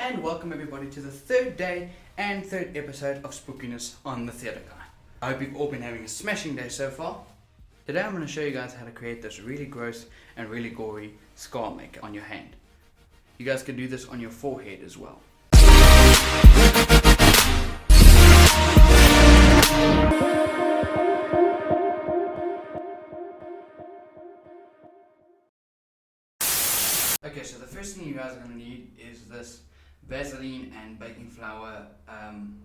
and welcome everybody to the third day and third episode of Spookiness on the Theatre Guy. I hope you've all been having a smashing day so far. Today I'm going to show you guys how to create this really gross and really gory scar maker on your hand. You guys can do this on your forehead as well. Okay, so the first thing you guys are going to need is this Vaseline and baking flour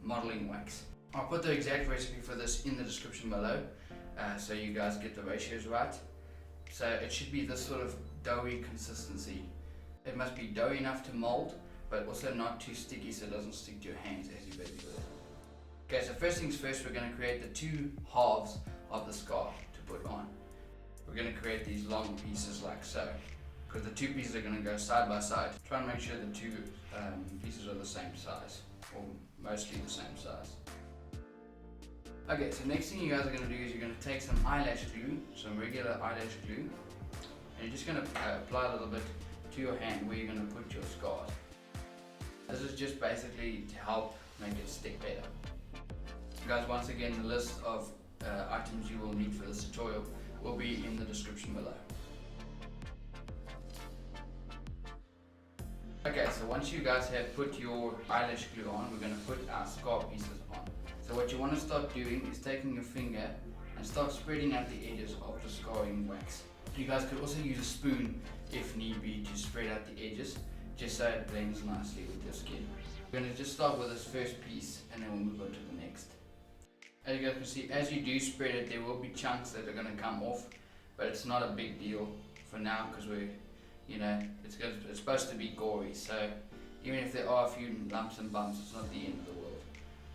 modeling wax. I'll put the exact recipe for this in the description below so you guys get the ratios right. So it should be this sort of doughy consistency. It must be doughy enough to mold, but also not too sticky so it doesn't stick to your hands as you baby with it. Okay, so first things first, we're going to create the two halves of the scar to put on. We're going to create these long pieces like so, because the two pieces are going to go side by side. Try and make sure the two pieces are the same size, or mostly the same size. Okay, so next thing you guys are going to do is you're going to take some eyelash glue, some regular eyelash glue, and you're just going to apply a little bit to your hand where you're going to put your scars. This is just basically to help make it stick better. Guys, once again, the list of items you will need for this tutorial will be in the description below. Okay, so once you guys have put your eyelash glue on, we're going to put our scar pieces on. So what you want to start doing is taking your finger and start spreading out the edges of the scarring wax. You guys could also use a spoon if need be to spread out the edges, just so it blends nicely with your skin. We're going to just start with this first piece and then we'll move on to the next. As you guys can see, as you do spread it, there will be chunks that are going to come off, but it's not a big deal for now because it's supposed to be gory, so even if there are a few lumps and bumps, it's not the end of the world.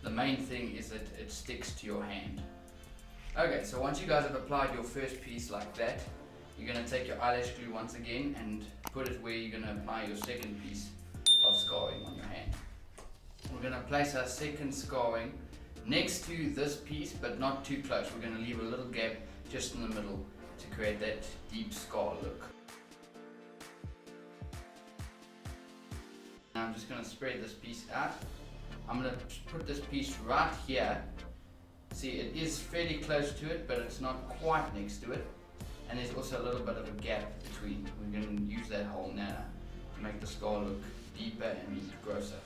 The main thing is that it sticks to your hand. Okay, so once you guys have applied your first piece like that, you're going to take your eyelash glue once again and put it where you're going to apply your second piece of scarring on your hand. We're going to place our second scarring next to this piece, but not too close. We're going to leave a little gap just in the middle to create that deep scar look. Now I'm just going to spread this piece out. I'm going to put this piece right here. See, it is fairly close to it, but it's not quite next to it. And there's also a little bit of a gap between. We're going to use that hole now to make the scar look deeper and grosser.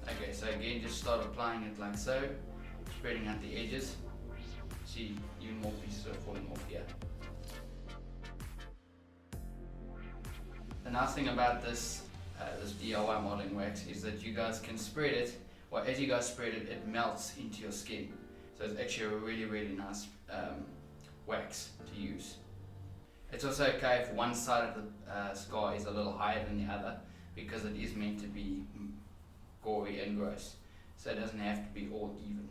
Okay, so again, just start applying it like so, spreading out the edges. See, even more pieces are falling off here. The nice thing about this DIY modeling wax is that you guys can spread it, or as you guys spread it, it melts into your skin. So it's actually a really, really nice wax to use. It's also okay if one side of the scar is a little higher than the other, because it is meant to be gory and gross. So it doesn't have to be all even.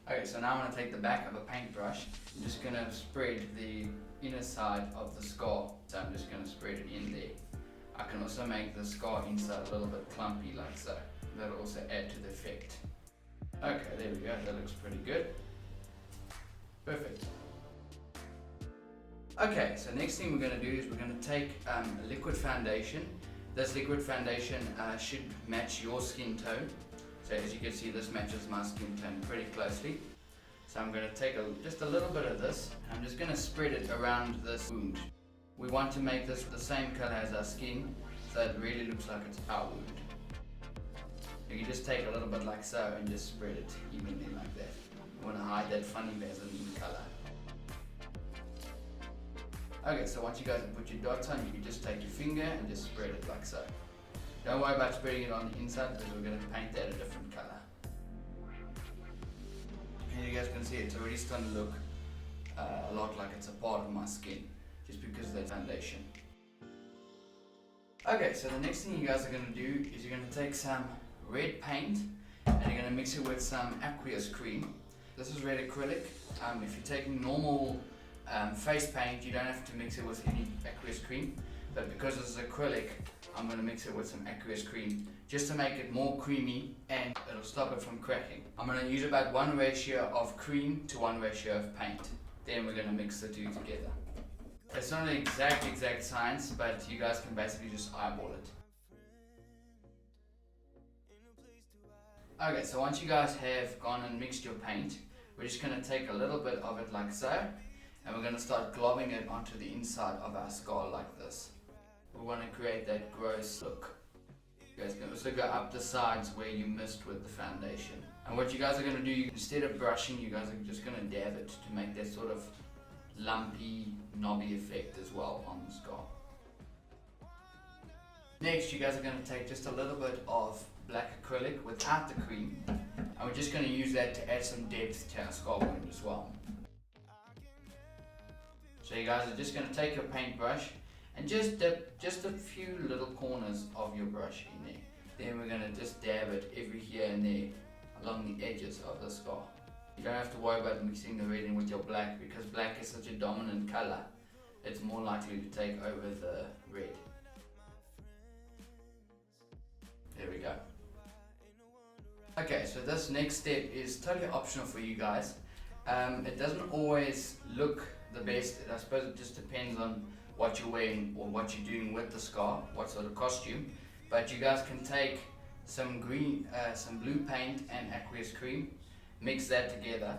Okay, so now I'm going to take the back of a paintbrush. I'm just going to spread the inner side of the scar. So I'm just going to spread it in there. I can also make the scar inside a little bit clumpy like so. That'll also add to the effect. Okay, there we go. That looks pretty good. Perfect. Okay, so next thing we're going to do is we're going to take a liquid foundation. This liquid foundation should match your skin tone. So as you can see, this matches my skin tone pretty closely. So I'm going to take just a little bit of this, and I'm just going to spread it around this wound. We want to make this the same color as our skin, so it really looks like it's our wound. You can just take a little bit like so and just spread it evenly like that. You want to hide that funny Vaseline color. Okay, so once you guys have put your dots on, you can just take your finger and just spread it like so. Don't worry about spreading it on the inside because we're going to paint that a different color. And you guys can see it's already starting to look a lot like it's a part of my skin, just because of that foundation. Okay, so the next thing you guys are going to do is you're going to take some red paint and you're going to mix it with some aqueas cream. This is red acrylic. If you're taking normal face paint, you don't have to mix it with any aqueous cream, but because this is acrylic, I'm going to mix it with some aqueous cream just to make it more creamy and it'll stop it from cracking. I'm going to use about 1 ratio of cream to 1 ratio of paint. Then we're going to mix the two together. It's not an exact science, but you guys can basically just eyeball it. Okay, so once you guys have gone and mixed your paint, we're just going to take a little bit of it like so, and we're going to start globbing it onto the inside of our skull like this. We want to create that gross look. You guys can also go up the sides where you missed with the foundation. And what you guys are going to do, instead of brushing, you guys are just going to dab it to make that sort of lumpy, knobby effect as well on the skull. Next, you guys are going to take just a little bit of black acrylic without the cream, and we're just going to use that to add some depth to our skull wound as well. So you guys are just going to take your paintbrush and just dip just a few little corners of your brush in there. Then we're going to just dab it every here and there along the edges of the skull. You don't have to worry about mixing the red in with your black, because black is such a dominant color. It's more likely to take over the red. There we go. Okay, so this next step is totally optional for you guys. It doesn't always look the best. I suppose it just depends on what you're wearing or what you're doing with the scar, what sort of costume. But you guys can take some blue paint and aqueous cream, mix that together,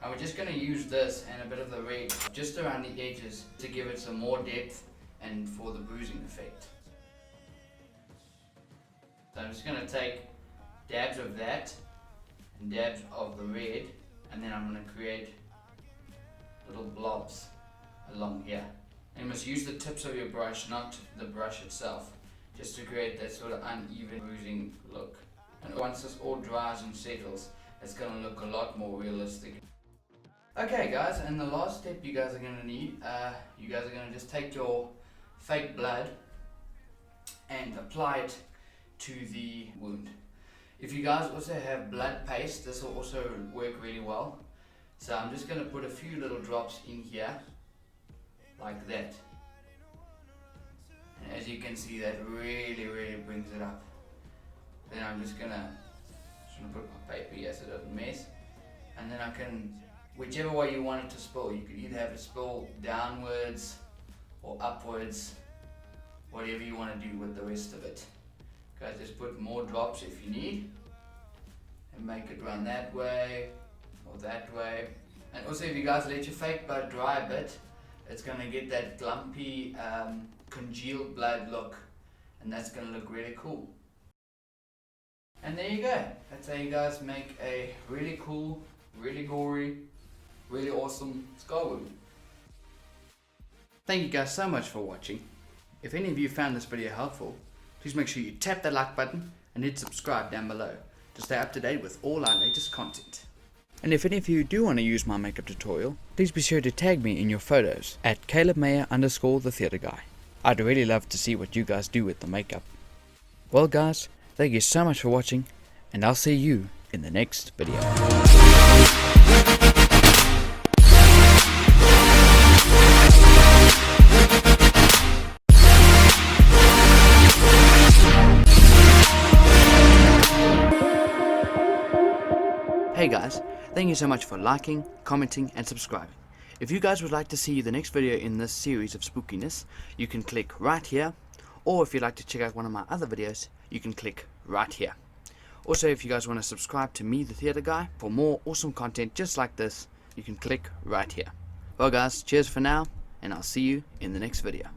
and we're just going to use this and a bit of the red just around the edges to give it some more depth and for the bruising effect. So I'm just going to take dabs of that and dabs of the red, and then I'm going to create little blobs along here. And you must use the tips of your brush, not the brush itself, just to create that sort of uneven bruising look. And once this all dries and settles, it's going to look a lot more realistic. Okay guys, and the last step you guys are going to need, you guys are going to just take your fake blood and apply it to the wound. If you guys also have blood paste, this will also work really well. So I'm just going to put a few little drops in here, like that. And as you can see, that really brings it up. Then I'm just going to put my paper here so it doesn't mess. And then I can, whichever way you want it to spill, you could either have it spill downwards or upwards, whatever you want to do with the rest of it. Guys, just put more drops if you need, and make it run that way or that way. And also, if you guys let your fake blood dry a bit, it's going to get that lumpy, congealed blood look, and that's going to look really cool. And there you go. That's how you guys make a really cool, really gory, really awesome skull wound. Thank you guys so much for watching. If any of you found this video helpful, please make sure you tap the like button and hit subscribe down below to stay up to date with all our latest content. And if any of you do want to use my makeup tutorial, please be sure to tag me in your photos at CalebMayer_the_theatre_guy. I'd really love to see what you guys do with the makeup. Well guys, thank you so much for watching, and I'll see you in the next video. Hey guys, thank you so much for liking, commenting and subscribing. If you guys would like to see the next video in this series of spookiness, you can click right here, or if you'd like to check out one of my other videos, you can click right here. Also, if you guys want to subscribe to me, the Theatre Guy, for more awesome content just like this, you can click right here. Well guys, cheers for now, and I'll see you in the next video.